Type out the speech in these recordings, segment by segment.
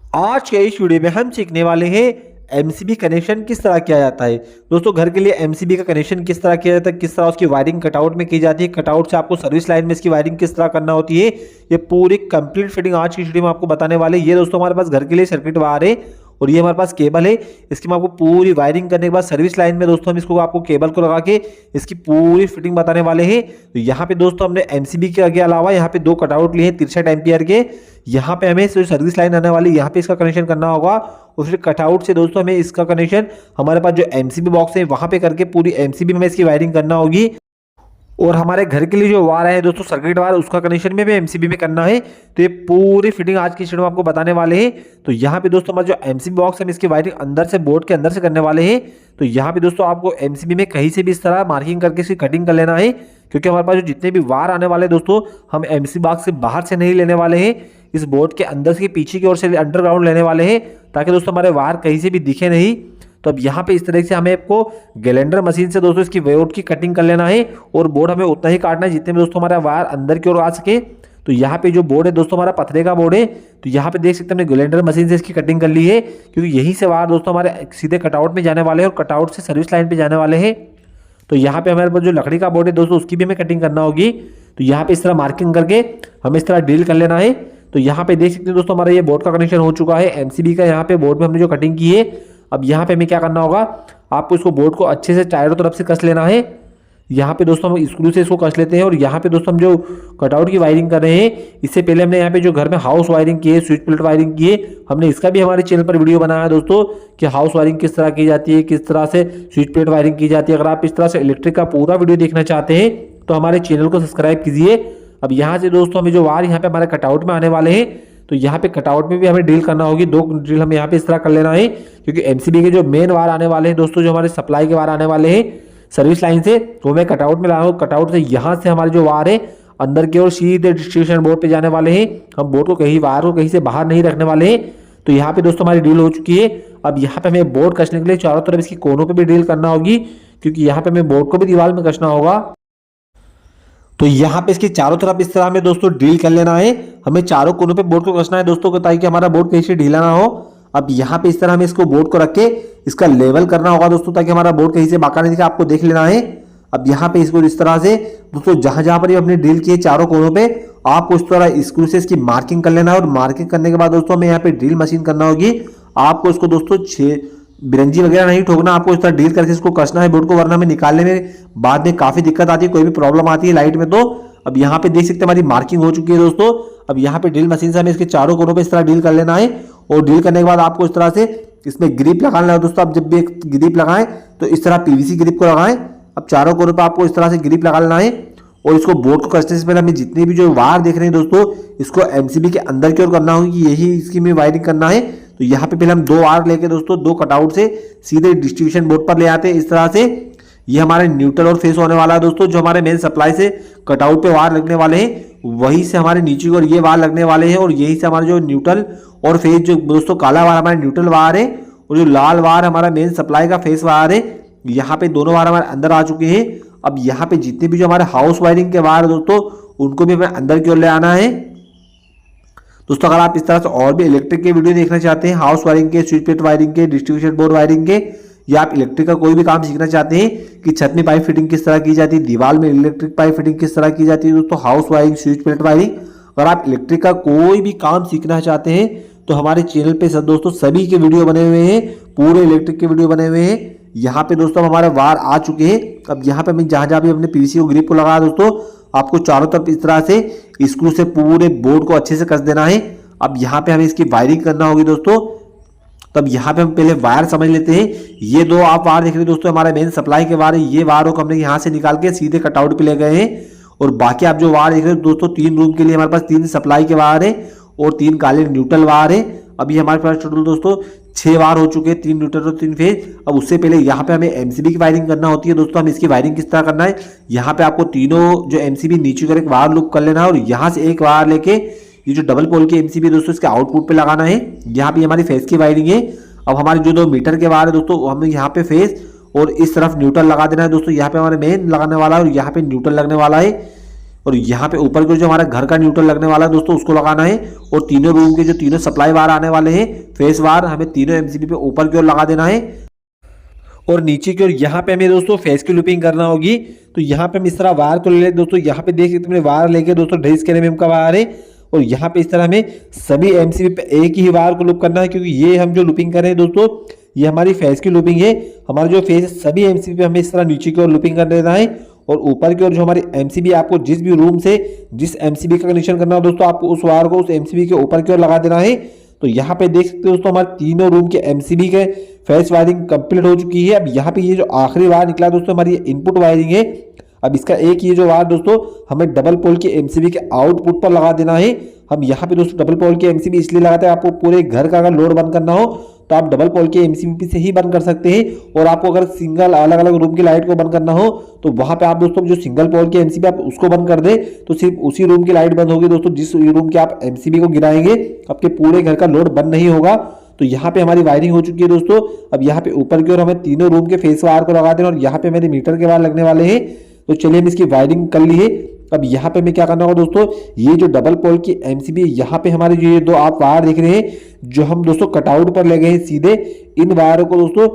आज के इस वीडियो में हम सीखने वाले हैं एमसीबी कनेक्शन किस तरह किया जाता है। दोस्तों घर के लिए एमसीबी का कनेक्शन किस तरह किया जाता है, किस तरह उसकी वायरिंग कटआउट में की जाती है, कटआउट से आपको सर्विस लाइन में इसकी वायरिंग किस तरह करना होती है, ये पूरी कंप्लीट फिटिंग आज की वीडियो में आपको बताने वाले। ये दोस्तों हमारे पास घर के लिए सर्किट वायर है और ये हमारे पास केबल है। इसकी मैं आपको पूरी वायरिंग करने के बाद सर्विस लाइन में दोस्तों हम इसको आपको केबल को लगा के इसकी पूरी फिटिंग बताने वाले हैं। तो यहाँ पे दोस्तों हमने एमसीबी के अलावा यहाँ पे दो कटआउट लिए हैं 63 एम्पियर के। यहाँ पे हमें सर्विस लाइन आने वाली यहाँ पे इसका कनेक्शन करना होगा और फिर कटआउट से दोस्तों हमें इसका कनेक्शन हमारे पास जो एमसीबी बॉक्स है वहां पे करके पूरी एमसीबी में इसकी वायरिंग करना होगी। और हमारे घर के लिए जो वायर है दोस्तों सर्किट वायर, उसका कनेक्शन में भी एमसीबी में करना है। तो ये पूरी फिटिंग आज की वीडियो में आपको बताने वाले हैं। तो यहाँ पे दोस्तों हमारा जो एमसीबी बॉक्स है इसकी वायरिंग अंदर से बोर्ड के अंदर से करने वाले हैं। तो यहाँ पे दोस्तों आपको एमसीबी में कहीं से भी इस तरह मार्किंग करके इसकी कटिंग कर लेना है, क्योंकि हमारे पास जो जितने भी वायर आने वाले दोस्तों हम एमसीबी बॉक्स से बाहर से नहीं लेने वाले हैं, इस बोर्ड के अंदर से पीछे की ओर से अंडरग्राउंड लेने वाले हैं, ताकि दोस्तों हमारे वायर कहीं से भी दिखे नहीं। तो अब यहाँ पे इस तरह से हमें आपको ग्राइंडर मशीन से दोस्तों इसकी बोर्ड की कटिंग कर लेना है और बोर्ड हमें उतना ही काटना है जितने में दोस्तों हमारा वायर अंदर की ओर आ सके। तो यहाँ पे जो बोर्ड है दोस्तों हमारा पतले का बोर्ड है। तो यहाँ पे देख सकते हैं हमने ग्राइंडर मशीन से इसकी कटिंग कर ली है, क्योंकि यहीं से वायर दोस्तों हमारे सीधे कटआउट में जाने वाले हैं और कटआउट से सर्विस लाइन पे जाने वाले हैं। तो यहाँ पे हमारे पास जो लकड़ी का बोर्ड है दोस्तों उसकी भी हमें कटिंग करना होगी। तो यहाँ पे इस तरह मार्किंग करके हमें इस तरह ड्रिल कर लेना है। तो यहाँ पे देख सकते हैं दोस्तों हमारा ये बोर्ड का कनेक्शन हो चुका है एमसीबी का। यहाँ पे बोर्ड में हमने जो कटिंग की है, अब यहाँ पे हमें क्या करना होगा, आपको इसको बोर्ड को अच्छे से चारों तरफ से कस लेना है। यहाँ पे दोस्तों हम स्क्रू से इसको कस लेते हैं। और यहाँ पे दोस्तों हम जो कटआउट की वायरिंग कर रहे हैं, इससे पहले हमने यहाँ पे जो घर में हाउस वायरिंग की है, स्विच प्लेट वायरिंग की है, हमने इसका भी हमारे चैनल पर वीडियो बनाया है दोस्तों कि हाउस वायरिंग किस तरह की जाती है, किस तरह से स्विच प्लेट वायरिंग की जाती है। अगर आप इस तरह से इलेक्ट्रिक का पूरा वीडियो देखना चाहते हैं तो हमारे चैनल को सब्सक्राइब कीजिए। अब यहाँ से दोस्तों हमें जो वायर यहाँ पे हमारे कटआउट में आने वाले हैं, तो यहाँ पे कटआउट में भी हमें ड्रिल करना होगी। दो ड्रिल हमें यहाँ पे इस तरह कर लेना है, क्योंकि एमसीबी के जो मेन वायर आने वाले हैं दोस्तों, जो हमारे सप्लाई के वायर आने वाले हैं सर्विस लाइन से, वो मैं कटआउट में ला रहा हूँ। कटआउट से यहाँ से हमारे जो वायर है अंदर की ओर सीधे डिस्ट्रीब्यूशन बोर्ड पे जाने वाले हैं। हम बोर्ड को कहीं वायर को कहीं से बाहर नहीं रखने वाले हैं। तो यहाँ पे दोस्तों हमारी ड्रिल हो चुकी है। अब यहाँ पे हमें बोर्ड कसने के लिए चारों तरफ इसकी कोनों पे भी ड्रिल करना होगी, क्योंकि यहाँ पे हमें बोर्ड को भी दीवार में कसना होगा। तो यहाँ पे इसके चारों तरफ इस तरह हमें दोस्तों ड्रिल कर लेना है। हमें चारों कोनों पे बोर्ड को कसना है दोस्तों, ताकि हमारा बोर्ड कहीं से ढीला ना हो। अब यहाँ पे इस तरह हमें इसको बोर्ड को रख के इसका लेवल करना होगा दोस्तों, ताकि हमारा बोर्ड कहीं से बाका नहीं दिखे, आपको देख लेना है। अब यहाँ पे इसको इस तरह से दोस्तों जहां जहां पर हमने ड्रिल किए चारों कोनों पे, आपको इस तरह स्क्रू से इसकी मार्किंग कर लेना है। और मार्किंग करने के बाद दोस्तों हमें यहाँ पे ड्रिल मशीन करना होगी। आपको इसको दोस्तों बिरंजी वगैरह नहीं ठोकना, आपको इस तरह ड्रिल करके इसको कसना है बोर्ड को, वरना हमें निकालने में बाद में काफी दिक्कत आती है, कोई भी प्रॉब्लम आती है लाइट में। तो अब यहाँ पे देख सकते हैं हमारी मार्किंग हो चुकी है दोस्तों। अब यहाँ पे ड्रिल मशीन से हमें इसके चारों कोनों पे इस तरह ड्रिल कर लेना है। और ड्रिल करने के बाद आपको इस तरह से इसमें ग्रिप लगाना है दोस्तों। आप जब भी ग्रिप लगाएं तो इस तरह पीवीसी ग्रिप को लगाएं। अब चारों कोनों पे आपको इस तरह से ग्रिप लगा लेना है। और इसको बोर्ड को कसने से पहले हमें जितने भी जो वायर देख रहे हैं दोस्तों, इसको एमसीबी के अंदर की ओर करना होगी, यही इसकी में वायरिंग करना है। तो यहाँ पे पहले हम दो वायर लेके दोस्तों दो कटआउट से सीधे डिस्ट्रीब्यूशन बोर्ड पर ले आते हैं इस तरह से। ये हमारे न्यूट्रल और फेस होने वाला है दोस्तों, जो हमारे मेन सप्लाई से कटआउट पे वायर लगने वाले हैं, वहीं से हमारे नीचे और ये वायर लगने वाले हैं। और यही से हमारे जो न्यूट्रल और फेस, जो दोस्तों काला वायर हमारा न्यूट्रल वायर है और जो लाल वायर हमारा मेन सप्लाई का फेस वायर है, यहाँ पे दोनों वायर हमारे अंदर आ चुके हैं। अब यहाँ पे जितने भी जो हमारे हाउस वायरिंग के वायर दोस्तों, उनको भी हमें अंदर की ओर ले आना है दोस्तों। अगर आप इस तरह से और भी इलेक्ट्रिक के वीडियो देखना चाहते हैं, हाउस वायरिंग के, स्विच प्लेट वायरिंग के, डिस्ट्रीब्यूशन बोर्ड वायरिंग के, या आप इलेक्ट्रिक का कोई भी काम सीखना चाहते हैं कि छत में पाइप फिटिंग किस तरह की जाती है, दीवार में इलेक्ट्रिक पाइप फिटिंग किस तरह की जाती है दोस्तों, house wiring, switch plate wiring, अगर आप इलेक्ट्रिक का कोई भी काम सीखना चाहते हैं तो हमारे चैनल पे सब दोस्तों सभी के वीडियो बने हुए हैं, पूरे इलेक्ट्रिक के वीडियो बने हुए हैं। यहाँ पे दोस्तों हमारे वायर आ चुके हैं। अब यहाँ पे हमें जहां जहां भी अपने पीवीसी को ग्रिप को लगाया दोस्तों, आपको चारों तरफ इस तरह से स्क्रू से पूरे बोर्ड को अच्छे से कस देना है। अब यहाँ पे हमें इसकी वायरिंग करना होगी दोस्तों। तब यहाँ पे हम पहले वायर समझ लेते हैं। ये दो आप वायर देख रहे हैं दोस्तों, हमारे मेन सप्लाई के वायर है। ये वायरों को हमने यहाँ से निकाल के सीधे कटआउट पे ले गए हैं। और बाकी आप जो वायर देख रहे हो दोस्तों, 3 रूम के लिए हमारे पास 3 सप्लाई के वायर है और 3 काले न्यूट्रल वायर है। अभी हमारे पास टोटल दोस्तों 6 वायर हो चुके हैं, 3 न्यूट्रल और 3 फेज। अब उससे पहले यहाँ पे हमें एमसीबी की वायरिंग करना होती है दोस्तों। हम इसकी वायरिंग किस तरह करना है, यहाँ पे आपको तीनों जो एमसीबी नीचे कर एक वायर लूप कर लेना है। और यहाँ से एक वायर लेके ये जो डबल पोल की एमसीबी दोस्तों, इसके आउटपुट पे लगाना है। यहाँ पे हमारी फेस की वायरिंग है। अब हमारे जो 2 मीटर के वायर है दोस्तों, हमें यहाँ पे फेस और इस तरफ न्यूट्रल लगा देना है दोस्तों। यहाँ पे हमारे मेन लगाने वाला है और यहाँ पे न्यूट्रल लगने वाला है। और यहाँ पे ऊपर जो हमारा घर का न्यूट्रल लगने वाला है दोस्तों उसको लगाना है। और तीनों रूम के जो तीनों सप्लाई वार आने वाले हैं फेस वार हमें तीनों एमसीबी पे ऊपर की ओर लगा देना है। और नीचे की ओर यहाँ पे हमें दोस्तों फेस की लूपिंग करना होगी। तो यहाँ पे हम इस तरह वार को ले लेते दोस्तों, यहाँ पे देख सकते हैं वार लेके दोस्तों 2.5 km का वार है। और यहाँ पे इस तरह हमें सभी एमसीबी पे एक ही वार को लूप करना है, क्योंकि ये हम जो लूपिंग कर रहे हैं दोस्तों ये हमारी फेस की लूपिंग है। हमारा जो फेस है सभी एमसीबी पे हमें इस तरह नीचे की ओर लूपिंग कर देना है। और ऊपर की ओर जो हमारी एमसीबी आपको जिस भी रूम से जिस एमसीबी का कनेक्शन करना हो दोस्तों आपको उस वार को उस एमसीबी के ऊपर की ओर लगा देना है। तो यहाँ पे देख सकते हो दोस्तों हमारे तीनों रूम के एमसीबी के फेस वायरिंग कंप्लीट हो चुकी है। अब यहाँ पे ये जो आखिरी वार निकला दोस्तों हमारी इनपुट वायरिंग है। अब इसका एक ये जो वार दोस्तों हमें डबल पोल के एमसीबी के आउटपुट पर लगा देना है। हम यहाँ पे दोस्तों डबल पोल के एमसीबी इसलिए लगाते हैं, आपको पूरे घर का अगर लोड बंद करना हो तो आप डबल पोल के एमसीबी से ही बंद कर सकते हैं। और आपको अगर सिंगल अलग अलग रूम की लाइट को बंद करना हो तो वहां पे आप दोस्तों जो सिंगल पोल के एमसीबी आप उसको बंद कर दे तो सिर्फ उसी रूम की लाइट बंद होगी दोस्तों जिस रूम के आप एमसीबी को गिराएंगे, आपके पूरे घर का लोड बंद नहीं होगा। तो यहाँ पे हमारी वायरिंग हो चुकी है दोस्तों। अब यहाँ पे ऊपर की ओर हमें तीनों रूम के फेस वार को लगा देना और यहाँ पे मेरे मीटर के वार लगने वाले हैं। तो चलिए हम इसकी वायरिंग कर ली है। अब यहाँ पे हमें क्या करना होगा दोस्तों, ये जो डबल पोल की एमसीबी यहाँ पे हमारे जो ये दो आप वायर देख रहे हैं जो हम दोस्तों कटआउट पर ले गए हैं सीधे, इन वायरों को दोस्तों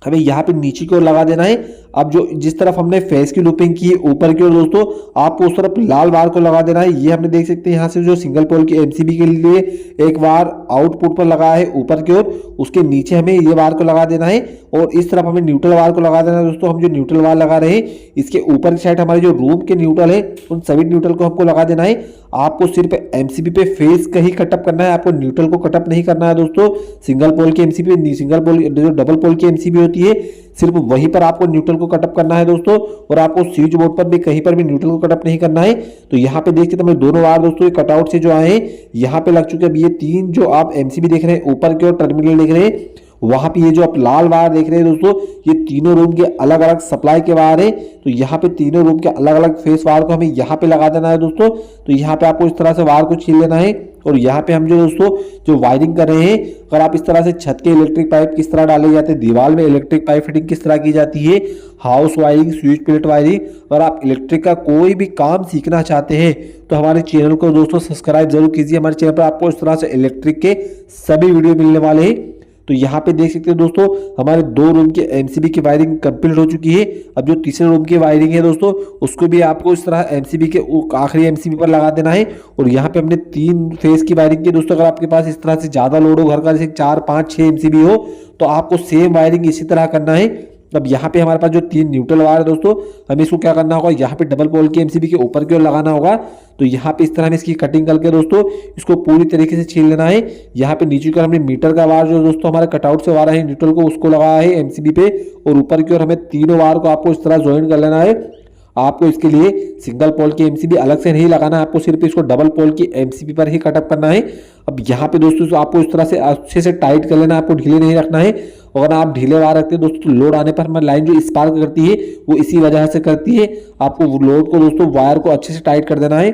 हमें यहाँ पे नीचे की ओर लगा देना है। अब जो जिस तरफ हमने फेस की लूपिंग की ऊपर की ओर दोस्तों आपको उस तरफ लाल वार को लगा देना है। ये हमने देख सकते हैं यहाँ से जो सिंगल पोल की एमसीबी के लिए एक वार आउटपुट पर लगा है ऊपर की ओर, उसके नीचे हमें ये वार को लगा देना है। और इस तरफ हमें न्यूट्रल वार को लगा देना है दोस्तों। हम जो न्यूट्रल वार लगा रहे हैं इसके ऊपर की साइड हमारे जो रूम के न्यूट्रल है उन सभी न्यूट्रल को हमको लगा देना है। आपको सिर्फ एमसीबी पे फेस का ही कटअप करना है, आपको न्यूट्रल को कटअप नहीं करना है दोस्तों। सिंगल पोल की एमसीबी सिंगल पोल जो डबल पोल की एमसीबी होती है सिर्फ वहीं पर आपको न्यूट्रल को कटअप करना है दोस्तों। और आपको स्विच बोर्ड पर भी कहीं पर भी न्यूट्रल को कटअप नहीं करना है। तो यहाँ पे देखते हैं दोनों वार दोस्तों कटआउट से जो आए यहाँ पे लग चुके हैं। अब ये तीन जो आप एमसीबी देख रहे हैं ऊपर की ओर टर्मिनल देख रहे हैं वहां पे ये जो आप लाल वायर देख रहे हैं दोस्तों ये तीनों रूम के अलग अलग सप्लाई के वायर है। तो यहाँ पे तीनों रूम के अलग अलग फेस वायर को हमें यहाँ पे लगा देना है दोस्तों। तो यहाँ पे आपको इस तरह से वायर को छील लेना है। और यहाँ पे हम जो दोस्तों जो वायरिंग कर रहे हैं, अगर आप इस तरह से छत के इलेक्ट्रिक पाइप किस तरह डाले जाते हैं, दीवार में इलेक्ट्रिक पाइप फिटिंग किस तरह की जाती है, house wiring, switch plate wiring, अगर आप इलेक्ट्रिक का कोई भी काम सीखना चाहते हैं तो हमारे चैनल को दोस्तों सब्सक्राइब जरूर कीजिए। हमारे चैनल पर आपको इस तरह से इलेक्ट्रिक के सभी वीडियो मिलने वाले हैं। तो यहाँ पे देख सकते हैं दोस्तों हमारे दो रूम के एमसीबी की वायरिंग कंप्लीट हो चुकी है। अब जो तीसरे रूम की वायरिंग है दोस्तों उसको भी आपको इस तरह एमसीबी के आखिरी एमसीबी पर लगा देना है। और यहाँ पे हमने 3 फेस की वायरिंग की दोस्तों। अगर आपके पास इस तरह से ज्यादा लोड हो घर का, जैसे 4, 5, 6 एमसीबी हो तो आपको सेम वायरिंग इसी तरह करना है। अब यहाँ पे हमारे पास जो 3 न्यूट्रल वायर है दोस्तों हमें इसको क्या करना होगा, यहाँ पे डबल पोल की एमसीबी के ऊपर की ओर लगाना होगा। तो यहाँ पे इस तरह हमें इसकी कटिंग करके दोस्तों इसको पूरी तरीके से छील लेना है। यहाँ पे नीचे की ओर हमने मीटर का वायर जो दोस्तों हमारे कटआउट से वायर है न्यूट्रल को उसको लगाया है एमसीबी पे। और ऊपर की ओर हमें तीनों वायर को आपको इस तरह ज्वाइन कर लेना है। आपको इसके लिए सिंगल पोल की एमसीबी अलग से नहीं लगाना है, आपको सिर्फ इसको डबल पोल की एमसीबी पर ही कटअप करना है। अब यहाँ पे दोस्तों आपको इस तरह से अच्छे से टाइट कर लेना है, आपको ढीले नहीं रखना है। अगर आप ढीले वायर रखते हैं दोस्तों तो लोड आने पर हमारी लाइन जो स्पार्क करती है वो इसी वजह से करती है। आपको लोड को दोस्तों वायर को अच्छे से टाइट कर देना है।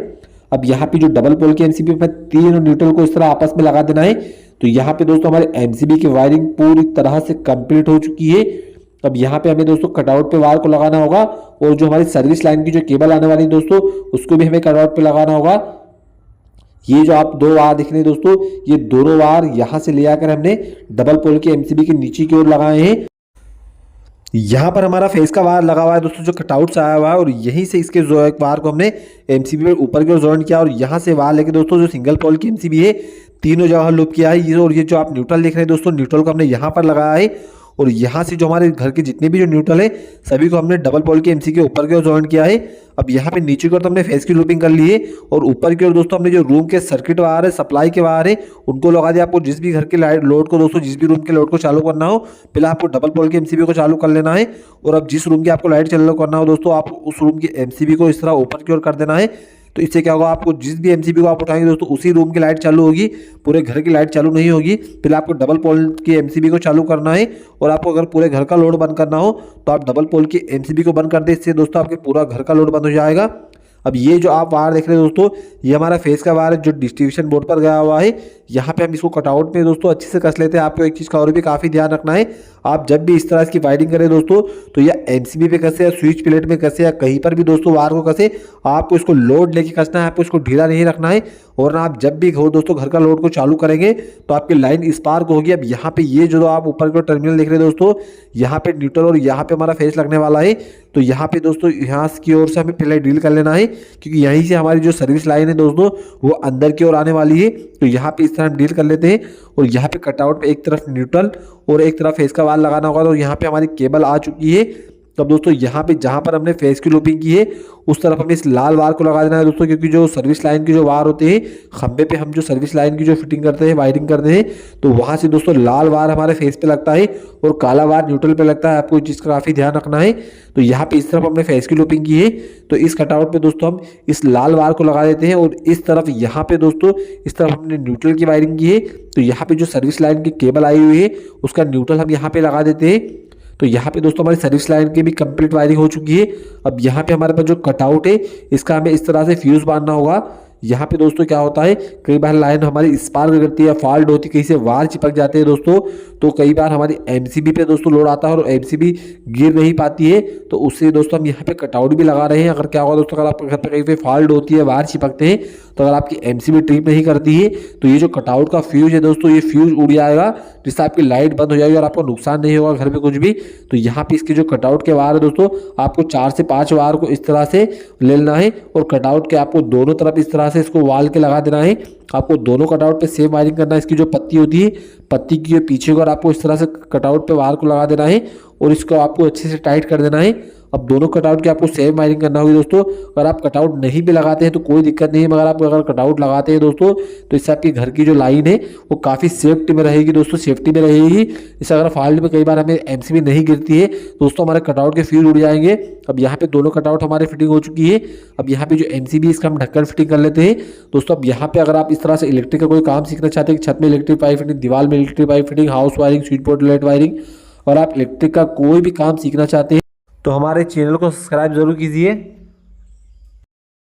अब यहाँ पे जो डबल पोल की एमसीबी पर 3 न्यूट्रल को इस तरह आपस में लगा देना है। तो यहाँ पे दोस्तों हमारे एमसीबी की वायरिंग पूरी तरह से कंप्लीट हो चुकी है। अब यहाँ पे हमें दोस्तों कटआउट पे वायर को लगाना होगा। और जो हमारी सर्विस लाइन की जो केबल आने वाली है दोस्तों उसको भी हमें कटआउट पे लगाना होगा। ये जो आप 2 वायर दिख रहे हैं दोस्तों ये दोनों वायर यहाँ से ले आकर हमने डबल पोल के एमसीबी के नीचे की ओर लगाए हैं। यहाँ पर हमारा फेस का वायर लगा हुआ है दोस्तों जो कटआउट से आया हुआ है। और यहीं से इसके जो एक वायर को हमने एमसीबी में ऊपर की ओर जॉइन किया और यहाँ से वायर लेके दोस्तों जो सिंगल पोल की एमसीबी है तीनों जगह लूप किया है। और ये जो आप न्यूट्रल देख रहे हैं दोस्तों न्यूट्रल को हमने यहाँ पर लगाया है। और यहाँ से जो हमारे घर के जितने भी जो न्यूट्रल है सभी को हमने डबल पोल के एमसी के ऊपर की ओर जॉइन किया है। अब यहाँ पे नीचे की ओर तो हमने फेस की लूपिंग कर ली है। और ऊपर की ओर दोस्तों हमने जो रूम के सर्किट वायर है सप्लाई के वायर है उनको लगा दिया। आपको जिस भी घर के लाइट लोड को दोस्तों जिस भी रूम के लोड को चालू करना हो पहले आपको डबल पोल के एमसीबी को चालू कर लेना है। और अब जिस रूम की आपको लाइट चालू करना हो दोस्तों आप उस रूम की एमसीबी को इस तरह ऊपर की ओर कर देना है। तो इससे क्या होगा, आपको जिस भी एमसीबी को आप उठाएंगे दोस्तों उसी रूम की लाइट चालू होगी, पूरे घर की लाइट चालू नहीं होगी। पहले आपको डबल पोल की एमसीबी को चालू करना है। और आपको अगर पूरे घर का लोड बंद करना हो तो आप डबल पोल की एमसीबी को बंद कर दे, इससे दोस्तों आपके पूरा घर का लोड बंद हो जाएगा। अब ये जो आप वायर देख रहे हैं दोस्तों ये हमारा फेस का वायर है जो डिस्ट्रीब्यूशन बोर्ड पर गया हुआ है। यहाँ पे हम इसको कटआउट में दोस्तों अच्छे से कस लेते हैं। आपको एक चीज़ का और भी काफ़ी ध्यान रखना है, आप जब भी इस तरह की वायरिंग करें दोस्तों, तो या एमसीबी पे कसे या स्विच प्लेट में कसे या कहीं पर भी दोस्तों वायर को कसे, आपको इसको लोड लेके कसना है, आपको इसको ढीला नहीं रखना है। और ना आप जब भी हो दोस्तों घर का लोड को चालू करेंगे तो आपकी लाइन स्पार्क होगी। अब यहाँ पे ये जो आप ऊपर का टर्मिनल देख रहे हैं दोस्तों, यहाँ पे न्यूट्रल और यहाँ पे हमारा फेस लगने वाला है। तो यहाँ पे दोस्तों यहाँ की ओर से हमें पहले डील कर लेना है, क्योंकि यहीं से हमारी जो सर्विस लाइन है दोस्तों वो अंदर की ओर आने वाली है। तो यहाँ पे इस तरह हम डील कर लेते हैं। और यहाँ पे कटआउट पे एक तरफ न्यूट्रल और एक तरफ फेस का वायर लगाना होगा। तो यहाँ पे हमारी केबल आ चुकी है। तब दोस्तों यहाँ पे जहाँ पर हमने फेस की लूपिंग की है उस तरफ हमें इस लाल वायर को लगा देना है दोस्तों, क्योंकि जो सर्विस लाइन की जो वायर होते हैं खंबे पे हम जो सर्विस लाइन की जो फिटिंग करते हैं वायरिंग करते हैं, तो वहाँ से दोस्तों लाल वायर हमारे फेस पे लगता है और काला वायर न्यूट्रल पे लगता है। आपको इस चीज़ का काफ़ी ध्यान रखना है। तो यहाँ पे इस तरफ हमने फेस की लूपिंग की है, तो इस कटआउट पे दोस्तों हम इस लाल वायर को लगा देते हैं। और इस तरफ यहाँ पे दोस्तों इस तरफ हमने न्यूट्रल की वायरिंग की है, तो यहाँ पे जो सर्विस लाइन की केबल आई हुई है उसका न्यूट्रल हम यहाँ पे लगा देते हैं। तो यहाँ पे दोस्तों हमारी सर्विस लाइन की भी कंप्लीट वायरिंग हो चुकी है। अब यहाँ पे हमारे पास जो कटआउट है इसका हमें इस तरह से फ्यूज बांधना होगा। यहाँ पे दोस्तों क्या होता है, कई बार लाइन हमारी स्पार्क करती है, फॉल्ट होती है, कहीं से वायर चिपक जाते हैं दोस्तों, तो कई बार हमारी एमसीबी पे दोस्तों लोड आता है और एमसीबी गिर नहीं पाती है। तो उससे दोस्तों हम यहाँ पे कटआउट भी लगा रहे हैं। अगर क्या होगा दोस्तों, अगर आपके घर पे कहीं पे फॉल्ट होती है, वायर चिपकते हैं, तो अगर आपकी एमसीबी ट्रिप नहीं करती है तो ये जो कटआउट का फ्यूज है दोस्तों, ये फ्यूज उड़ जाएगा, जिससे आपकी लाइट बंद हो जाएगी और आपको नुकसान नहीं होगा घर पे कुछ भी। तो यहाँ पे इसके जो कटआउट के वायर है दोस्तों, आपको 4 से 5 वायर को इस तरह से ले लेना है और कटआउट के आपको दोनों तरफ इस तरह से इसको वाल के लगा देना है। आपको दोनों कटआउट पे सेम वायरिंग करना है। इसकी जो पत्ती होती है, पत्ती की पीछे को आपको इस तरह से कटआउट पे वायर को लगा देना है और इसको आपको अच्छे से टाइट कर देना है। अब दोनों कटआउट की आपको सेम वायरिंग करना होगी दोस्तों। अगर आप कटआउट नहीं भी लगाते हैं तो कोई दिक्कत नहीं है, मगर आप अगर कटआउट लगाते हैं दोस्तों तो इससे आपकी घर की जो लाइन है वो काफ़ी सेफ्टी में रहेगी दोस्तों, सेफ्टी में रहेगी। इससे अगर फॉल्ट में कई बार हमें एमसीबी नहीं गिरती है दोस्तों, हमारे कटआउट के फ्यूज उड़ जाएंगे। अब यहाँ पे दोनों कटआउट हमारे फिटिंग हो चुकी है। अब यहाँ पे जो एमसीबी इसका हम ढक्कन फिटिंग कर लेते हैं दोस्तों। अब यहाँ पे अगर आप इस तरह से इलेक्ट्रिक का कोई काम सीखना चाहते हैं, छत में इलेक्ट्रिक पाइप फिटिंग, दीवार में electric pipe fitting, house wiring, switch board light wiring, और आप इलेक्ट्रिक का कोई भी काम सीखना चाहते हैं तो हमारे चैनल को सब्सक्राइब जरूर कीजिए।